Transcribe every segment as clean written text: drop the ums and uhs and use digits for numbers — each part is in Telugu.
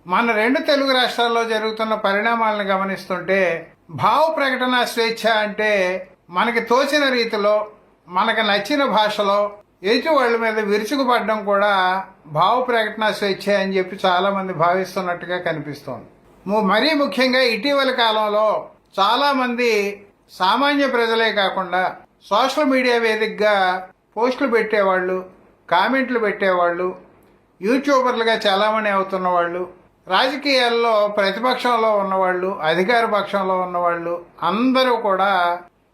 మన రెండు తెలుగు రాష్ట్రాల్లో జరుగుతున్న పరిణామాలను గమనిస్తుంటే భావ ప్రకటన స్వేచ్ఛ అంటే మనకి తోచిన రీతిలో మనకు నచ్చిన భాషలో ఎదుటి వాళ్ళ మీద విరుచుకుపడడం కూడా భావ ప్రకటన స్వేచ్ఛ అని చెప్పి చాలా మంది భావిస్తున్నట్టుగా కనిపిస్తోంది. మరీ ముఖ్యంగా ఇటీవల కాలంలో చాలా మంది సామాన్య ప్రజలే కాకుండా సోషల్ మీడియా వేదికగా పోస్టులు పెట్టేవాళ్ళు, కామెంట్లు పెట్టేవాళ్ళు, యూట్యూబర్లుగా చలామణి అవుతున్న వాళ్ళు, రాజకీయాల్లో ప్రతిపక్షంలో ఉన్నవాళ్ళు, అధికార పక్షంలో ఉన్నవాళ్ళు అందరూ కూడా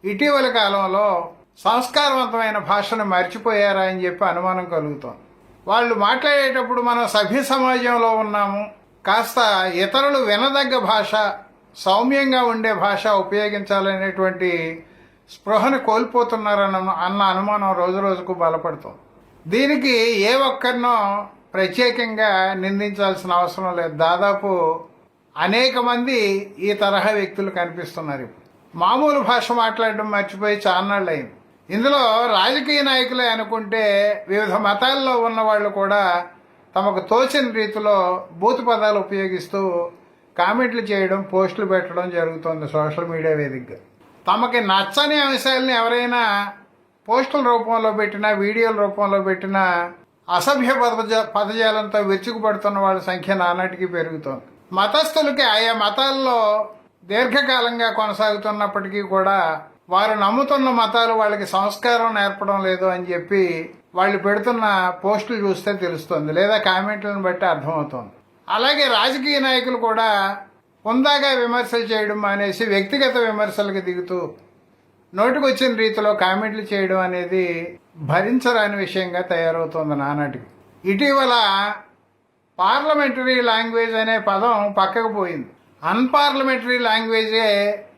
ఇటీవల కాలంలో సంస్కారవంతమైన భాషను మర్చిపోయారా అని చెప్పి అనుమానం కలుగుతోంది. వాళ్ళు మాట్లాడేటప్పుడు మనం సభ్య సమాజంలో ఉన్నాము, కాస్త ఇతరులు వినదగ్గ భాష, సౌమ్యంగా ఉండే భాష ఉపయోగించాలనేటువంటి స్పృహను కోల్పోతున్నారన్న అనుమానం రోజు రోజుకు బలపడుతుంది. దీనికి ఏ ఒక్కరినో ప్రత్యేకంగా నిందించాల్సిన అవసరం లేదు. దాదాపు అనేక మంది ఈ తరహా వ్యక్తులు కనిపిస్తున్నారు. ఇప్పుడు మామూలు భాష మాట్లాడడం మర్చిపోయి చాన్నాళ్ళు అయింది. ఇందులో రాజకీయ నాయకులే అనుకుంటే వివిధ మతాల్లో ఉన్న వాళ్ళు కూడా తమకు తోచిన రీతిలో బూతు పదాలు ఉపయోగిస్తూ కామెంట్లు చేయడం, పోస్టులు పెట్టడం జరుగుతుంది సోషల్ మీడియా వేదికగా. తమకి నచ్చని అంశాలని ఎవరైనా పోస్టుల రూపంలో పెట్టినా, వీడియోల రూపంలో పెట్టినా అసభ్య పదజాలంతో విరుచుకుపడుతున్న వాళ్ళ సంఖ్య నానాటికి పెరుగుతోంది. మతస్థులకి ఆయా మతాల్లో దీర్ఘకాలంగా కొనసాగుతున్నప్పటికీ కూడా వారు నమ్ముతున్న మతాలు వాళ్ళకి సంస్కారం నేర్పడం లేదు అని చెప్పి వాళ్ళు పెడుతున్న పోస్టులు చూస్తే తెలుస్తుంది, లేదా కామెంట్లను బట్టి అర్థమవుతోంది. అలాగే రాజకీయ నాయకులు కూడా హుందాగా విమర్శలు చేయడం మానేసి వ్యక్తిగత విమర్శలకు దిగుతూ నోటికొచ్చిన రీతిలో కామెంట్లు చేయడం అనేది భరించరాని విషయంగా తయారవుతోంది నానాటికి. ఇటీవల పార్లమెంటరీ లాంగ్వేజ్ అనే పదం పక్కకు పోయింది. అన్పార్లమెంటరీ లాంగ్వేజే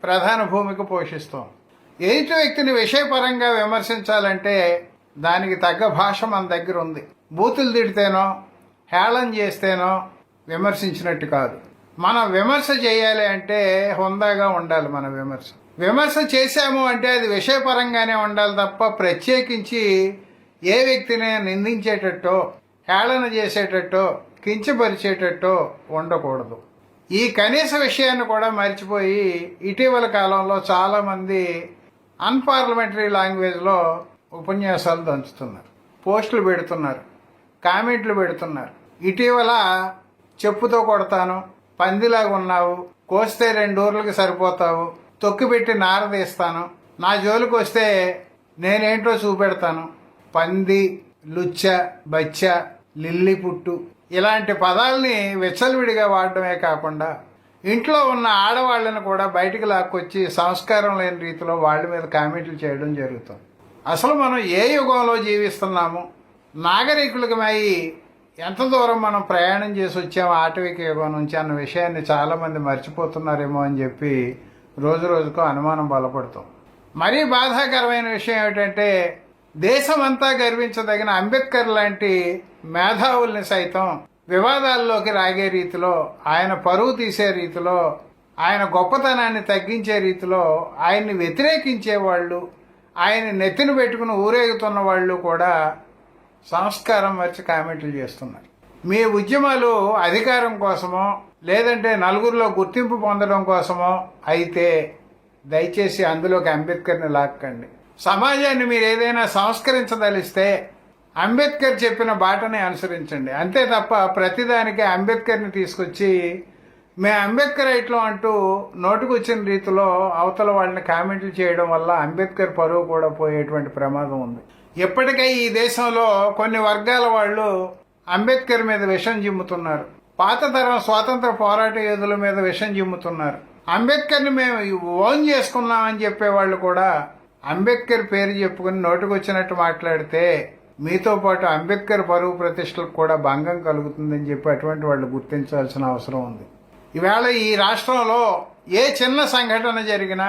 ప్రధాన భూమిక పోషిస్తోంది. ఎదుటి వ్యక్తిని విషయపరంగా విమర్శించాలంటే దానికి తగ్గ భాష మన దగ్గర ఉంది. బూతులు తిడితేనో హేళన చేస్తేనో విమర్శించినట్టు కాదు. మనం విమర్శ చేయాలి అంటే హుందాగా ఉండాలి. మన విమర్శ చేశాము అంటే అది విషయపరంగానే ఉండాలి తప్ప ప్రత్యేకించి ఏ వ్యక్తిని నిందించేటట్టో, హేళన చేసేటట్టో, కించపరిచేటట్టో ఉండకూడదు. ఈ కనీస విషయాన్ని కూడా మర్చిపోయి ఇటీవల కాలంలో చాలా మంది అన్పార్లమెంటరీ లాంగ్వేజ్లో ఉపన్యాసాలు దంచుతున్నారు, పోస్టులు పెడుతున్నారు, కామెంట్లు పెడుతున్నారు. ఇటీవల చెప్పుతో కొడతాను, పందిలాగా ఉన్నావు, కోస్తే 2 ఊర్లకి సరిపోతావు, తొక్కిపెట్టి నారదీస్తాను, నా జోలికి వస్తే నేనేంటో చూపెడతాను, పంది, లుచ్చ, బచ్చ, లిల్లి పుట్టు ఇలాంటి పదాలని విచ్చలవిడిగా వాడడమే కాకుండా ఇంట్లో ఉన్న ఆడవాళ్ళని కూడా బయటికి లాక్కొచ్చి సంస్కారం లేని రీతిలో వాళ్ళ మీద కామెంట్లు చేయడం జరుగుతుంది. అసలు మనం ఏ యుగంలో జీవిస్తున్నాము, నాగరికులకమై ఎంత దూరం మనం ప్రయాణం చేసి వచ్చాము ఆటవిక యుగం నుంచి అన్న విషయాన్ని చాలామంది మర్చిపోతున్నారేమో అని చెప్పి రోజు రోజుకు అనుమానం బలపడుతుంది. మరీ బాధాకరమైన విషయం ఏమిటంటే దేశమంతా గర్వించదగిన అంబేద్కర్ లాంటి మేధావుల్ని సైతం వివాదాల్లోకి రాగే రీతిలో, ఆయన పరువు తీసే రీతిలో, ఆయన గొప్పతనాన్ని తగ్గించే రీతిలో ఆయన్ని వ్యతిరేకించే వాళ్ళు, ఆయన నెత్తిన పెట్టుకుని ఊరేగుతున్న వాళ్ళు కూడా సంస్కారం మర్చి కామెంట్లు చేస్తున్నారు. మీ ఉద్యమాలు అధికారం కోసమో లేదంటే నలుగురిలో గుర్తింపు పొందడం కోసమో అయితే దయచేసి అందులోకి అంబేద్కర్ని లాక్కండి. సమాజాన్ని మీరు ఏదైనా సంస్కరించదలిస్తే అంబేద్కర్ చెప్పిన బాటని అనుసరించండి. అంతే తప్ప ప్రతిదానికి అంబేద్కర్ని తీసుకొచ్చి మేము అంబేద్కర్ రైట్లో అంటూ నోటుకొచ్చిన రీతిలో అవతల వాళ్ళని కామెంట్లు చేయడం వల్ల అంబేద్కర్ పరువు కూడా పోయేటువంటి ప్రమాదం ఉంది. ఇప్పటికే ఈ దేశంలో కొన్ని వర్గాల వాళ్ళు అంబేద్కర్ మీద విషం జిమ్ముతున్నారు. పాత తరం స్వాతంత్ర పోరాట యోధుల మీద విషం జిమ్ముతున్నారు. అంబేద్కర్ని మేము ఓన్ చేసుకున్నామని చెప్పేవాళ్ళు కూడా అంబేద్కర్ పేరు చెప్పుకుని నోటుకొచ్చినట్టు మాట్లాడితే మీతో పాటు అంబేద్కర్ పరువు ప్రతిష్టలకు కూడా భంగం కలుగుతుందని చెప్పి అటువంటి వాళ్ళు గుర్తించాల్సిన అవసరం ఉంది. ఈవేళ ఈ రాష్ట్రంలో ఏ చిన్న సంఘటన జరిగినా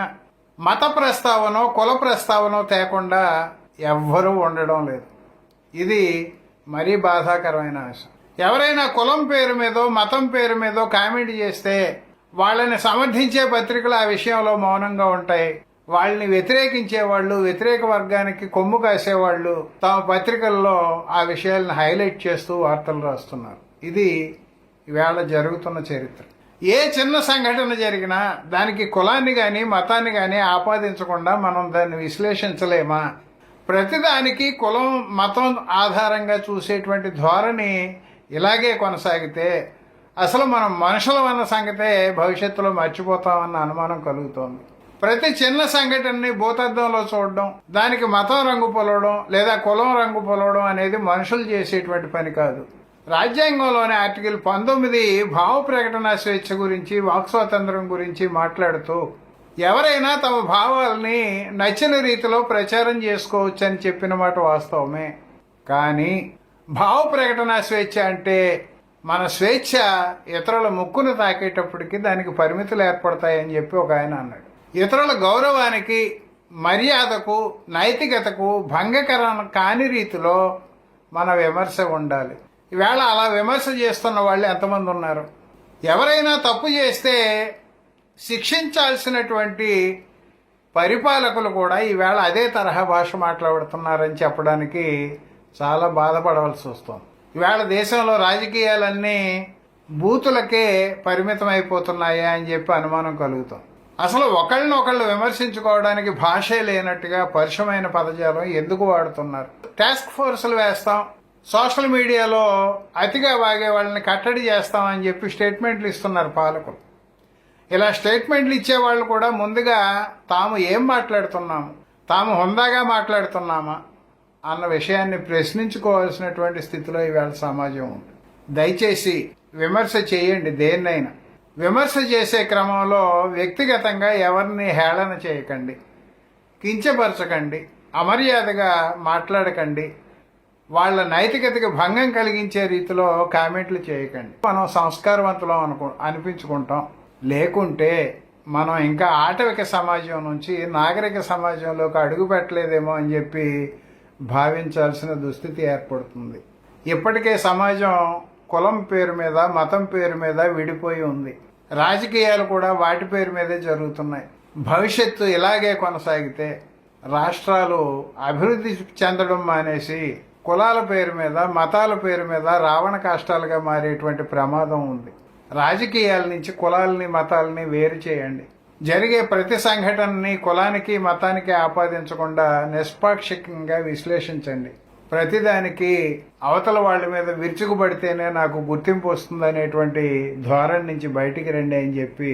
మత ప్రస్తావనో కుల ప్రస్తావనో తేకుండా ఎవ్వరూ ఉండడం లేదు. ఇది మరీ బాధాకరమైన అంశం. ఎవరైనా కులం పేరు మీదో మతం పేరు మీదో కామెంట్ చేస్తే వాళ్ళని సమర్థించే పత్రికలు ఆ విషయంలో మౌనంగా ఉంటాయి. వాళ్ళని వ్యతిరేకించే వాళ్ళు, వ్యతిరేక వర్గానికి కొమ్ము కాసేవాళ్ళు తమ పత్రికల్లో ఆ విషయాలను హైలైట్ చేస్తూ వార్తలు రాస్తున్నారు. ఇది ఇవాళ జరుగుతున్న చరిత్ర. ఏ చిన్న సంఘటన జరిగినా దానికి కులాన్ని కానీ మతాన్ని కానీ ఆపాదించకుండా మనం దాన్ని విశ్లేషించలేమా? ప్రతిదానికి కులం మతం ఆధారంగా చూసేటువంటి ధోరణి ఇలాగే కొనసాగితే అసలు మనం మనుషులం అన్న సంగతే భవిష్యత్తులో మర్చిపోతామన్న అనుమానం కలుగుతోంది. ప్రతి చిన్న సంఘటనని భూతద్దంలో చూడడం, దానికి మతం రంగు పొలవడం లేదా కులం రంగు పొలవడం అనేది మనుషులు చేసేటువంటి పని కాదు. రాజ్యాంగంలోని ఆర్టికల్ 19 భావ ప్రకటన స్వేచ్ఛ గురించి, వాక్ స్వాతంత్రం గురించి మాట్లాడుతూ ఎవరైనా తమ భావాల్ని నచ్చిన రీతిలో ప్రచారం చేసుకోవచ్చని చెప్పిన మాట వాస్తవమే. కానీ భావ ప్రకటన స్వేచ్ఛ అంటే మన స్వేచ్ఛ ఇతరుల ముక్కును తాకేటప్పటికి దానికి పరిమితులు ఏర్పడతాయని చెప్పి ఒక ఆయన అన్నాడు. ఇతరుల గౌరవానికి, మర్యాదకు, నైతికతకు భంగకరం కాని రీతిలో మన విమర్శ ఉండాలి. ఈవేళ అలా విమర్శ చేస్తున్న వాళ్ళు ఎంతమంది ఉన్నారు? ఎవరైనా తప్పు చేస్తే శిక్షించాల్సినటువంటి పరిపాలకులు కూడా ఈవేళ అదే తరహా భాష మాట్లాడుతున్నారని చెప్పడానికి చాలా బాధపడవలసి వస్తుంది. ఈవేళ దేశంలో రాజకీయాలన్నీ బూతులకే పరిమితం అయిపోతున్నాయా అని చెప్పి అనుమానం కలుగుతాం. అసలు ఒకళ్ళనొకళ్ళు విమర్శించుకోవడానికి భాషే లేనట్టుగా పరుషమైన పదజాలం ఎందుకు వాడుతున్నారు? టాస్క్ ఫోర్సులు వేస్తాం, సోషల్ మీడియాలో అతిగా వాగే వాళ్ళని కట్టడి చేస్తామని చెప్పి స్టేట్మెంట్లు ఇస్తున్నారు పాలకులు. ఇలా స్టేట్మెంట్లు ఇచ్చేవాళ్ళు కూడా ముందుగా తాము ఏం మాట్లాడుతున్నాము, తాము హుందాగా మాట్లాడుతున్నామా అన్న విషయాన్ని ప్రశ్నించుకోవాల్సినటువంటి స్థితిలో ఈవేళ సమాజం ఉంది. దయచేసి విమర్శ చేయండి, దేన్నైనా. విమర్శ చేసే క్రమంలో వ్యక్తిగతంగా ఎవరిని హేళన చేయకండి, కించపరచకండి, అమర్యాదగా మాట్లాడకండి, వాళ్ళ నైతికతకి భంగం కలిగించే రీతిలో కామెంట్లు చేయకండి. మనం సంస్కారవంతులం అనిపించుకుంటాం. లేకుంటే మనం ఇంకా ఆటవిక సమాజం నుంచి నాగరిక సమాజంలోకి అడుగు పెట్టలేదేమో అని చెప్పి భావించాల్సిన దుస్థితి ఏర్పడుతుంది. ఇప్పటికే సమాజం కులం పేరు మీద, మతం పేరు మీద విడిపోయి ఉంది. రాజకీయాలు కూడా వాటి పేరు మీదే జరుగుతున్నాయి. భవిష్యత్తు ఇలాగే కొనసాగితే రాష్ట్రాలు అభివృద్ధి చెందడం మానేసి కులాల పేరు మీద, మతాల పేరు మీద రావణ కాష్టాలుగా మారేటువంటి ప్రమాదం ఉంది. రాజకీయాల నుంచి కులాలని, మతాలని వేరు చేయండి. జరిగే ప్రతి సంఘటనని కులానికి, మతానికి ఆపాదించకుండా నిష్పాక్షికంగా విశ్లేషించండి. ప్రతిదానికి అవతల వాళ్ళ మీద విరుచుకుపడితేనే నాకు గుర్తింపు వస్తుందనేటువంటి ధోరణి నుంచి బయటికి రండి అని చెప్పి